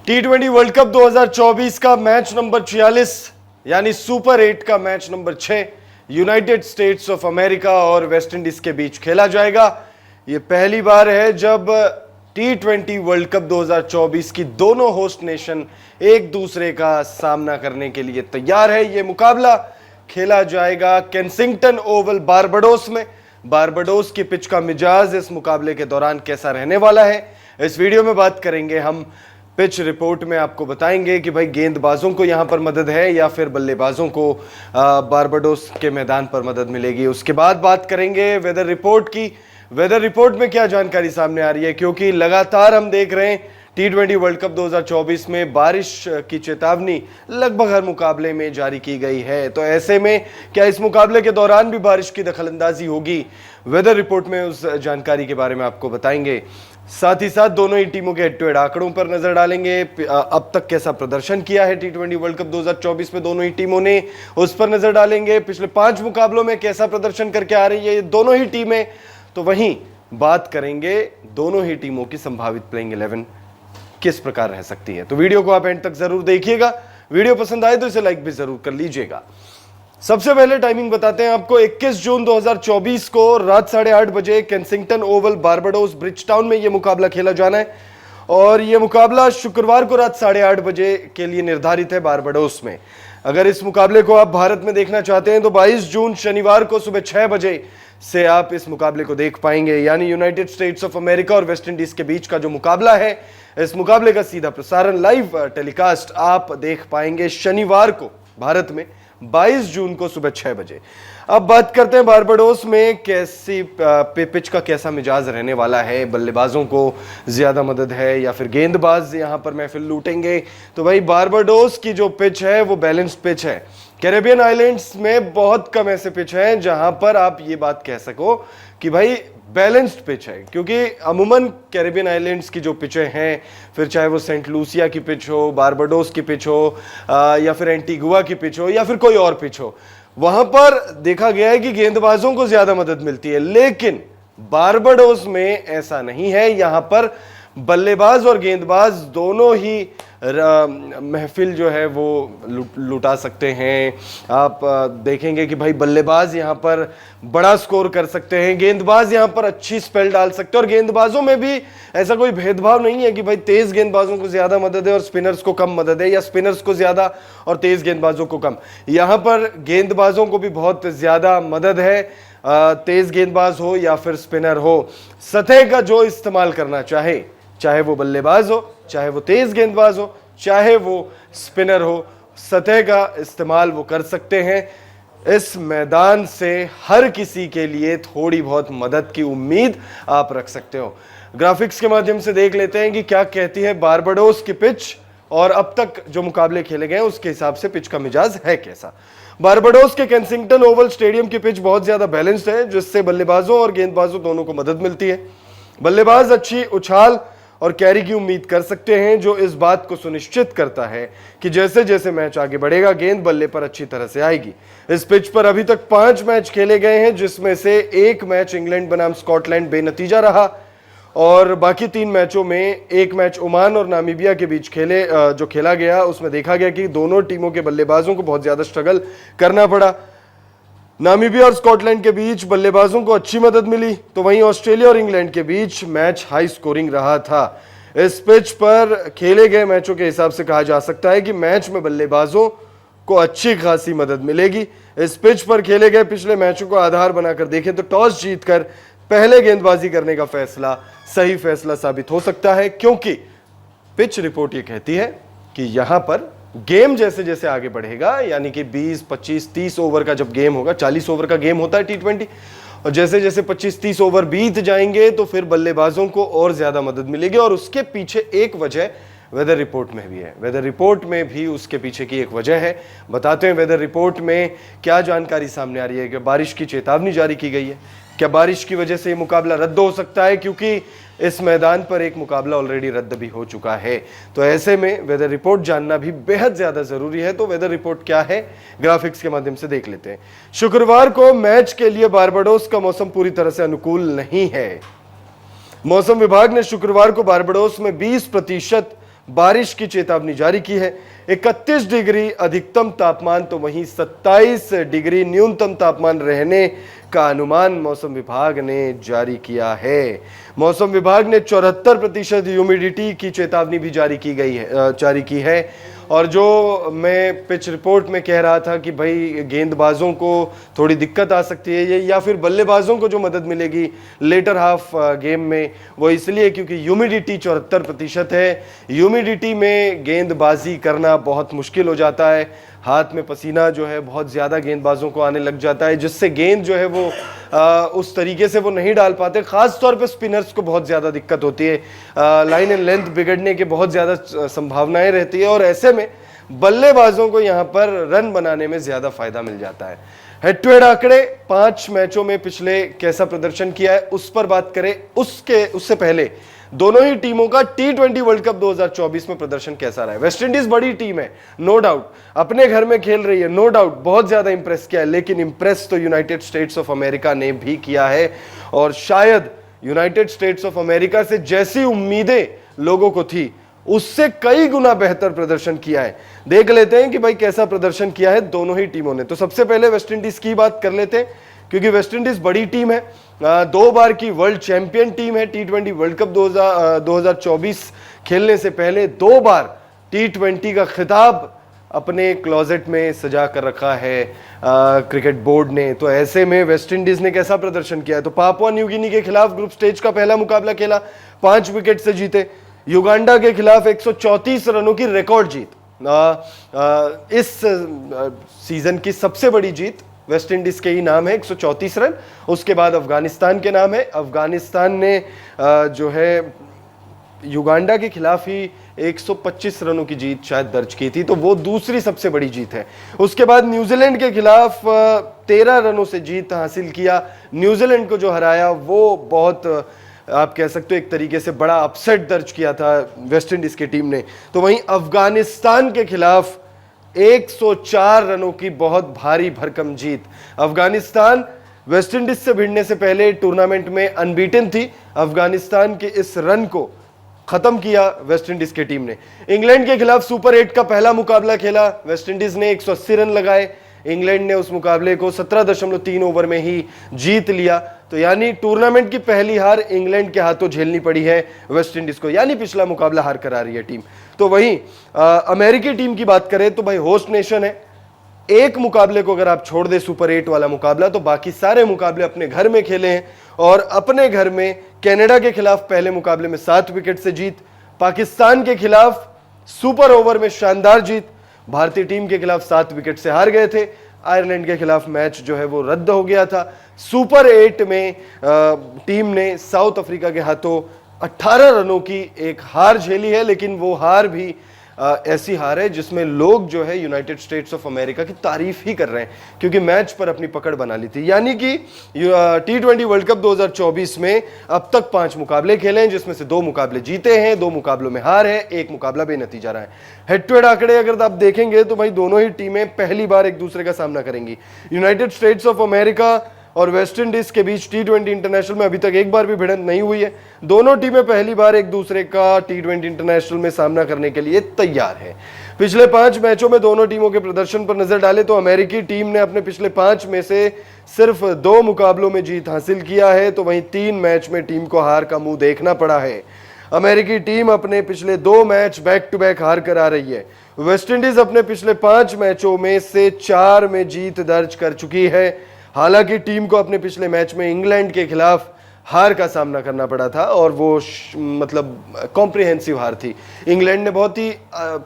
T20 world cup 2024 का match number 46 यानी super 8 का match number 6 United states of America और वेस्ट इंडीज के बीच खेला जाएगा। यह पहली बार है जब T20 वर्ल्ड कप 2024 की दोनों होस्ट नेशन एक दूसरे का सामना करने के लिए तैयार है। यह मुकाबला खेला जाएगा केंसिंगटन ओवल बारबाडोस में। बारबाडोस की पिच का मिजाज इस मुकाबले के दौरान कैसा रहने वाला है, इस वीडियो में बात करेंगे हम। पिच रिपोर्ट में आपको बताएंगे कि भाई गेंदबाजों को यहां पर मदद है या फिर बल्लेबाजों को बारबाडोस के मैदान पर मदद मिलेगी। उसके बाद बात करेंगे वेदर रिपोर्ट की। वेदर रिपोर्ट में क्या जानकारी सामने आ रही है, क्योंकि लगातार हम देख रहे हैं T20 वर्ल्ड कप 2024 में बारिश की चेतावनी लगभग हर मुकाबले में जारी की गई है। तो ऐसे में क्या इस मुकाबले के दौरान भी बारिश की दखलंदाजी होगी? वेदर रिपोर्ट में उस जानकारी के बारे में आपको बताएंगे। साथ ही साथ दोनों ही टीमों के हेड टू हेड आंकड़ों पर नजर डालेंगे। अब तक कैसा प्रदर्शन किया है T20 वर्ल्ड कप 2024 में दोनों ही टीमों ने, उस पर नजर डालेंगे। पिछले 5 मुकाबलों में कैसा प्रदर्शन करके आ रही है ये दोनों ही टीमें। तो वहीं बात करेंगे दोनों ही टीमों की संभावित प्लेइंग 11 किस प्रकार रह सकती है। तो वीडियो को आप एंड तक जरूर देखिएगा। वीडियो पसंद आए तो इसे लाइक भी जरूर कर लीजिएगा। सबसे पहले टाइमिंग बताते हैं आपको। 21 जून 2024 को रात 8:30 बजे केंसिंगटन ओवल बारबाडोस ब्रिजटाउन में यह मुकाबला खेला जाना है और यह मुकाबला शुक्रवार को रात 8:30 बजे के लिए निर्धारित है बारबाडोस में। अगर इस मुकाबले को आप भारत में देखना चाहते हैं तो 22 जून शनिवार को सुबह 6 बजे से आप इस मुकाबले को देख पाएंगे। यानी यूनाइटेड स्टेट्स ऑफ अमेरिका और वेस्ट इंडीज के बीच का जो मुकाबला है, इस मुकाबले का सीधा प्रसारण लाइव टेलीकास्ट आप देख पाएंगे शनिवार को भारत में 22 जून को सुबह 6 बजे। अब बात करते हैं बारबाडोस में कैसी पिच का कैसा मिजाज रहने वाला है, बल्लेबाजों को ज्यादा मदद है या फिर गेंदबाज यहां पर महफिल लूटेंगे। तो भाई बारबाडोस की जो पिच है वो बैलेंस्ड पिच है। कैरेबियन आइलैंड्स में बहुत कम ऐसे पिच हैं जहां पर आप ये बात कह सको कि भाई बैलेंस्ड पिच है, क्योंकि अमूमन कैरेबियन आइलैंड्स की जो पिचें हैं, फिर चाहे वो सेंट लूसिया की पिच हो, बारबाडोस की पिच हो या फिर एंटीगुआ की पिच हो या फिर कोई और पिच हो, वहां पर देखा गया है कि गेंदबाजों को ज्यादा मदद मिलती है। लेकिन बारबाडोस में ऐसा नहीं है। यहां पर बल्लेबाज और गेंदबाज दोनों ही महफिल जो है वो लुटा सकते हैं। आप देखेंगे कि भाई बल्लेबाज यहां पर बड़ा स्कोर कर सकते हैं, गेंदबाज यहां पर अच्छी स्पेल डाल सकते हैं। और गेंदबाजों में भी ऐसा कोई भेदभाव नहीं है कि भाई तेज गेंदबाजों को ज्यादा मदद है और स्पिनर्स को कम मदद है, या स्पिनर्स को ज्यादा और तेज गेंदबाजों को कम। यहां पर गेंदबाजों को भी बहुत ज्यादा मदद है, तेज गेंदबाज हो या फिर स्पिनर हो। सतह का जो इस्तेमाल करना चाहे वो बल्लेबाज हो, चाहे वो तेज गेंदबाज हो, चाहे वो स्पिनर हो, सतह का इस्तेमाल वो कर सकते हैं। इस मैदान से हर किसी के लिए थोड़ी बहुत मदद की उम्मीद आप रख सकते हो। ग्राफिक्स के माध्यम से देख लेते हैं कि क्या कहती है बारबाडोस की पिच और अब तक जो मुकाबले खेले गए उसके हिसाब से पिच का मिजाज है कैसा। बारबाडोस के केंसिंगटन ओवल स्टेडियम की पिच बहुत ज्यादा बैलेंस्ड है, जिससे बल्लेबाजों और गेंदबाजों दोनों को मदद मिलती है। बल्लेबाज अच्छी उछाल और कैरी की उम्मीद कर सकते हैं, जो इस बात को सुनिश्चित करता है कि जैसे जैसे मैच आगे बढ़ेगा गेंद बल्ले पर अच्छी तरह से आएगी। इस पिच पर अभी तक 5 मैच खेले गए हैं, जिसमें से एक मैच इंग्लैंड बनाम स्कॉटलैंड बेनतीजा रहा और बाकी 3 मैचों में एक मैच ओमान और नामीबिया के बीच जो खेला गया उसमें देखा गया कि दोनों टीमों के बल्लेबाजों को बहुत ज्यादा स्ट्रगल करना पड़ा। नामीबिया और स्कॉटलैंड के बीच बल्लेबाजों को अच्छी मदद मिली, तो वहीं ऑस्ट्रेलिया और इंग्लैंड के बीच मैच हाई स्कोरिंग रहा था। इस पिच पर खेले गए मैचों के हिसाब से कहा जा सकता है कि मैच में बल्लेबाजों को अच्छी खासी मदद मिलेगी। इस पिच पर खेले गए पिछले मैचों को आधार बनाकर देखें तो टॉस जीतकर पहले गेंदबाजी करने का फैसला सही फैसला साबित हो सकता है, क्योंकि पिच रिपोर्ट ये कहती है कि यहां पर गेम जैसे जैसे आगे बढ़ेगा, यानी कि 20, 25, 30 ओवर का जब गेम होगा, 40 ओवर का गेम होता है T20, और जैसे जैसे 25-30 ओवर बीत जाएंगे तो फिर बल्लेबाजों को और ज्यादा मदद मिलेगी। और उसके पीछे एक वजह वेदर रिपोर्ट में भी है। वेदर रिपोर्ट में भी उसके पीछे की एक वजह है। बताते हैं वेदर रिपोर्ट में क्या जानकारी सामने आ रही है। कि बारिश की चेतावनी जारी की गई है। क्या बारिश की वजह से ये मुकाबला रद्द हो सकता है, क्योंकि इस मैदान पर एक मुकाबला ऑलरेडी रद्द भी हो चुका है। तो ऐसे में वेदर रिपोर्ट जानना भी बेहद ज्यादा जरूरी है। तो वेदर रिपोर्ट क्या है, ग्राफिक्स के माध्यम से देख लेते हैं। शुक्रवार को मैच के लिए बारबाडोस का मौसम पूरी तरह से अनुकूल नहीं है। मौसम विभाग ने शुक्रवार को बारबाडोस में 20% बारिश की चेतावनी जारी की है। 31 डिग्री अधिकतम तापमान तो वहीं 27 डिग्री न्यूनतम तापमान रहने का अनुमान मौसम विभाग ने जारी किया है। मौसम विभाग ने 74% ह्यूमिडिटी की चेतावनी भी जारी की है। और जो मैं पिच रिपोर्ट में कह रहा था कि भाई गेंदबाजों को थोड़ी दिक्कत आ सकती है ये, या फिर बल्लेबाजों को जो मदद मिलेगी लेटर हाफ गेम में, वो इसलिए क्योंकि ह्यूमिडिटी 74% है। ह्यूमिडिटी में गेंदबाजी करना बहुत मुश्किल हो जाता है, हाथ में पसीना जो है बहुत ज़्यादा गेंदबाजों को आने लग जाता है, जिससे गेंद जो है वो उस तरीके से वो नहीं डाल पाते। ख़ास तौर पे स्पिनर्स को बहुत ज़्यादा दिक्कत होती है, लाइन एंड लेंथ बिगड़ने की बहुत ज़्यादा संभावनाएं रहती है, और ऐसे में बल्लेबाजों को यहाँ पर रन बनाने में ज़्यादा फायदा मिल जाता है। हेड टू हेड आंकड़े 5 मैचों में पिछले कैसा प्रदर्शन किया है उस पर बात करें। उससे पहले दोनों ही टीमों का T20 वर्ल्ड कप 2024 में प्रदर्शन कैसा रहा है। वेस्ट इंडीज बड़ी टीम है, नो डाउट, अपने घर में खेल रही है, नो डाउट, बहुत ज्यादा इंप्रेस किया है, लेकिन इंप्रेस तो यूनाइटेड स्टेट्स ऑफ अमेरिका ने भी किया है। और शायद यूनाइटेड स्टेट्स ऑफ अमेरिका से जैसी उम्मीदें लोगों को थी उससे कई गुना बेहतर प्रदर्शन किया है। देख लेते हैं कि भाई कैसा प्रदर्शन किया है दोनों ही टीमों ने। तो सबसे पहले वेस्ट इंडीज की बात कर लेते हैं, क्योंकि वेस्ट इंडीज बड़ी टीम है, 2 बार की वर्ल्ड चैंपियन टीम है। T20 वर्ल्ड कप 2024 खेलने से पहले 2 बार T20 का खिताब अपने क्लोजेट में सजा कर रखा है क्रिकेट बोर्ड ने। तो ऐसे में वेस्ट इंडीज ने कैसा प्रदर्शन किया है, तो पापुआ न्यू गिनी के खिलाफ ग्रुप स्टेज का पहला मुकाबला खेला, 5 विकेट से जीते। युगांडा के खिलाफ 134 रनों की रिकॉर्ड जीत, इस सीजन की सबसे बड़ी जीत वेस्ट इंडीज के ही नाम है, 134 रन। उसके बाद अफगानिस्तान के नाम है, अफगानिस्तान ने जो है युगांडा के खिलाफ ही 125 रनों की जीत शायद दर्ज की थी, तो वो दूसरी सबसे बड़ी जीत है। उसके बाद न्यूजीलैंड के खिलाफ 13 रनों से जीत हासिल किया, न्यूजीलैंड को जो हराया वो बहुत आप कह सकते हो एक तरीके से बड़ा अपसेट दर्ज किया था वेस्ट इंडीज की टीम ने। तो वहीं अफगानिस्तान के खिलाफ 104 रनों की बहुत भारी भरकम जीत। अफगानिस्तान वेस्ट इंडीज से भिड़ने से पहले टूर्नामेंट में अनबीटन थी, अफगानिस्तान के इस रन को खत्म किया वेस्ट इंडीज की टीम ने। इंग्लैंड के खिलाफ सुपर 8 का पहला मुकाबला खेला, वेस्ट इंडीज ने 180 रन लगाए, इंग्लैंड ने उस मुकाबले को 17.3 ओवर में ही जीत लिया। तो यानी टूर्नामेंट की पहली हार इंग्लैंड के हाथों झेलनी पड़ी है वेस्ट इंडीज को, यानी पिछला मुकाबला हार कर आ रही है टीम। तो वहीं अमेरिकी टीम की बात करें तो भाई होस्ट नेशन है, एक मुकाबले को अगर आप छोड़ दे सुपर 8 वाला मुकाबला, तो बाकी सारे मुकाबले अपने घर में खेले हैं। और अपने घर में कनाडा के खिलाफ पहले मुकाबले में 7 विकेट से जीत, पाकिस्तान के खिलाफ सुपर ओवर में शानदार जीत, भारतीय टीम के खिलाफ 7 विकेट से हार गए थे, आयरलैंड के खिलाफ मैच जो है वो रद्द हो गया था। सुपर 8 में टीम ने साउथ अफ्रीका के हाथों 18 रनों की एक हार झेली है, लेकिन वो हार भी ऐसी हार है जिसमें लोग जो है यूनाइटेड स्टेट्स ऑफ अमेरिका की तारीफ ही कर रहे हैं, क्योंकि मैच पर अपनी पकड़ बना ली थी। यानी कि T20 वर्ल्ड कप 2024 में अब तक 5 मुकाबले खेले हैं, जिसमें से 2 मुकाबले जीते हैं, 2 मुकाबलों में हार है, 1 मुकाबला बेनतीजा रहा है। हेड टू हेड आंकड़े अगर आप देखेंगे तो भाई दोनों ही टीमें पहली बार एक दूसरे का सामना करेंगी। यूनाइटेड स्टेट्स ऑफ अमेरिका और वेस्ट इंडीज के बीच T20 इंटरनेशनल में अभी तक एक बार भी भिड़ंत नहीं हुई है। दोनों टीमें पहली बार एक दूसरे का T20 इंटरनेशनल में सामना करने के लिए तैयार है। पिछले 5 मैचों में दोनों टीमों के प्रदर्शन पर नजर डालें तो अमेरिकी टीम ने अपने पिछले 5 में से सिर्फ 2 मुकाबलों में जीत हासिल किया है, तो वहीं 3 मैच में टीम को हार का मुंह देखना पड़ा है। अमेरिकी टीम अपने पिछले 2 मैच बैक टू बैक हार कर आ रही है। वेस्ट इंडीज अपने पिछले 5 मैचों में से 4 में जीत दर्ज कर चुकी है। हालांकि टीम को अपने पिछले मैच में इंग्लैंड के खिलाफ हार का सामना करना पड़ा था, और वो मतलब कॉम्प्रिहेंसिव हार थी। इंग्लैंड ने बहुत ही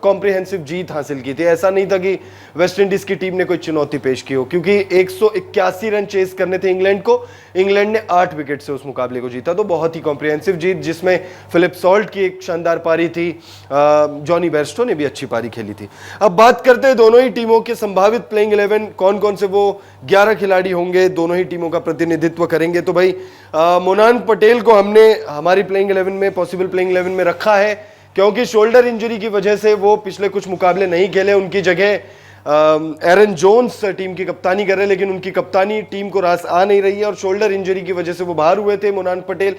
कॉम्प्रिहेंसिव जीत हासिल की थी, ऐसा नहीं था कि वेस्ट इंडीज की टीम ने कोई चुनौती पेश की हो, क्योंकि 181 रन चेस करने थे इंग्लैंड को, इंग्लैंड ने 8 विकेट से उस मुकाबले को जीता। तो बहुत ही कॉम्प्रिहेंसिव जीत, जिसमें फिलिप सॉल्ट की एक शानदार पारी थी, जॉनी बेयरस्टो ने भी अच्छी पारी खेली थी। अब बात करते हैं दोनों ही टीमों के संभावित प्लेइंग 11, कौन कौन से वो 11 खिलाड़ी होंगे दोनों ही टीमों का प्रतिनिधित्व करेंगे। तो भाई मोनांक पटेल को हमने हमारी प्लेइंग 11 में, पॉसिबल प्लेइंग 11 में रखा है, क्योंकि शोल्डर इंजरी की वजह से वो पिछले कुछ मुकाबले नहीं खेले। उनकी जगह एरन जोन्स टीम की कप्तानी कर रहे हैं, लेकिन उनकी कप्तानी टीम को रास आ नहीं रही है और शोल्डर इंजरी की वजह से वो बाहर हुए थे मोनांक पटेल।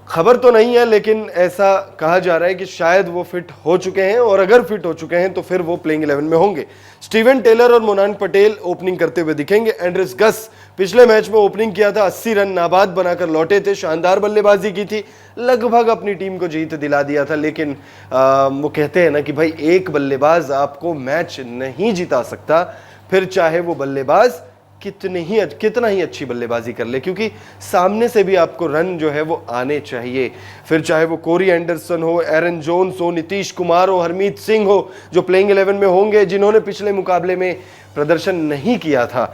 खबर तो नहीं है, लेकिन ऐसा कहा जा रहा है कि शायद वो फिट हो चुके हैं, और अगर फिट हो चुके हैं तो फिर वो प्लेइंग 11 में होंगे। स्टीवन टेलर और मोनान पटेल ओपनिंग करते हुए दिखेंगे। एंड्रेस गस पिछले मैच में ओपनिंग किया था, 80 रन नाबाद बनाकर लौटे थे, शानदार बल्लेबाजी की थी, लगभग अपनी टीम को जीत दिला दिया था। लेकिन वो कहते हैं ना कि भाई एक बल्लेबाज आपको मैच नहीं जिता सकता, फिर चाहे वो बल्लेबाज कितना ही अच्छी बल्लेबाजी कर ले, क्योंकि सामने से भी आपको रन जो है वो आने चाहिए। फिर चाहे वो कोरी एंडरसन हो, एरन जोन्स हो, नीतीश कुमार हो, हरमीत सिंह हो, जो प्लेइंग 11 में होंगे, जिन्होंने पिछले मुकाबले में प्रदर्शन नहीं किया था।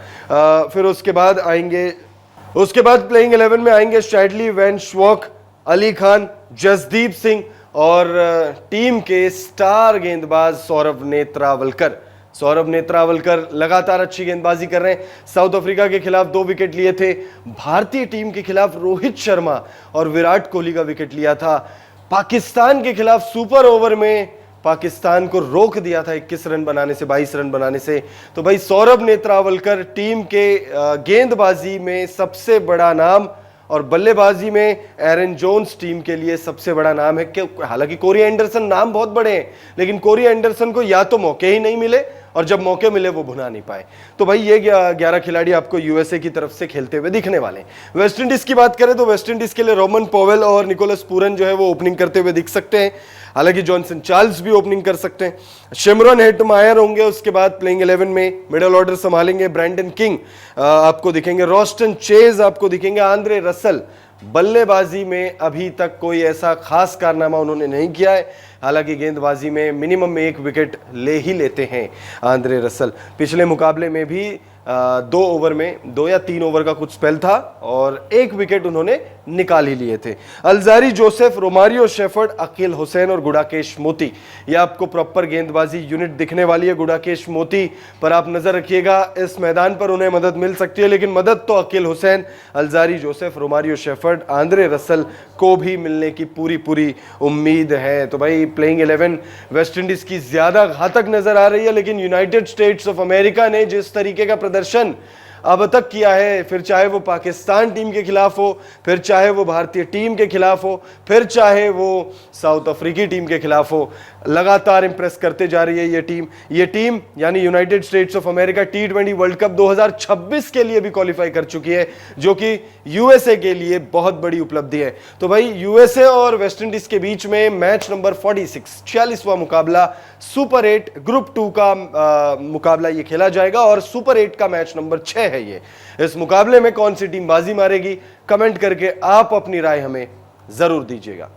फिर उसके बाद प्लेइंग 11 में आएंगे शैडली वैन श्वॉक, अली खान, जसदीप सिंह और टीम के स्टार गेंदबाज सौरभ नेत्रावलकर लगातार अच्छी गेंदबाजी कर रहे हैं। साउथ अफ्रीका के खिलाफ 2 विकेट लिए थे। भारतीय टीम के खिलाफ रोहित शर्मा और विराट कोहली का विकेट लिया था। पाकिस्तान के खिलाफ सुपर ओवर में पाकिस्तान को रोक दिया था 21 रन बनाने से, 22 रन बनाने से। तो भाई सौरभ नेत्रावलकर टीम के गेंदबाजी में सबसे बड़ा नाम, और बल्लेबाजी में एरन जोन्स टीम के लिए सबसे बड़ा नाम है। हालांकि कोरी एंडरसन नाम बहुत बड़े हैं, लेकिन कोरी एंडरसन को या तो मौके ही नहीं मिले, और जब मौके मिले वो भुना नहीं पाए। तो भाई ये 11 खिलाड़ी आपको यूएसए की तरफ से खेलते हुए दिखने वाले हैं। वेस्ट इंडीज की बात करें तो वेस्ट इंडीज के लिए रोमन पॉवेल और निकोलस पूरन जो है वो ओपनिंग करते हुए दिख सकते हैं। हालांकि जॉनसन चार्ल्स भी ओपनिंग कर सकते हैं। शिमरन हेटमायर होंगे उसके बाद प्लेइंग 11 में। मिडिल ऑर्डर संभालेंगे ब्रैंडन किंग आपको दिखेंगे, रॉस्टन चेज आपको दिखेंगे, आंद्रे रसल। बल्लेबाजी में अभी तक कोई ऐसा खास कारनामा उन्होंने नहीं किया है, हालांकि गेंदबाजी में मिनिमम में 1 विकेट ले ही लेते हैं आंद्रे रसल। पिछले मुकाबले में भी 2 या 3 ओवर का कुछ स्पेल था और 1 विकेट उन्होंने निकाल ही लिए थे। Alzarri Joseph, Romario Shepherd, Akeal Hosein और गुडाकेश मोती, ये आपको प्रॉपर गेंदबाजी यूनिट दिखने वाली है। गुडाकेश मोती पर आप नजर रखिएगा, इस मैदान पर उन्हें मदद मिल सकती है, लेकिन मदद तो Akeal Hosein, Alzarri Joseph, Romario Shepherd, Andre Russell को भी मिलने की पूरी उम्मीद है। तो भाई प्लेइंग 11 वेस्ट इंडीज की ज्यादा घातक नजर आ रही है, लेकिन यूनाइटेड स्टेट्स ऑफ अमेरिका ने जिस तरीके का प्रदर्शन अब तक किया है, फिर चाहे वो पाकिस्तान टीम के खिलाफ हो, फिर चाहे वो भारतीय टीम के खिलाफ हो, फिर चाहे वो साउथ अफ्रीकी टीम के खिलाफ हो, लगातार इंप्रेस करते जा रही है ये टीम यानी United states of America T20 world cup 2026 के लिए भी क्वालिफाई कर चुकी है, जो कि यूएसए के लिए बहुत बड़ी उपलब्धि है। तो भाई यूएसए और वेस्ट इंडीज के बीच में मैच नंबर 46वां मुकाबला सुपर 8 ग्रुप 2 का मुकाबला ये खेला जाएगा, और सुपर 8 का मैच नंबर 6 है ये। इस मुकाबले में कौन सी टीम बाजी मारेगी, कमेंट करके आप अपनी राय हमें जरूर दीजिएगा।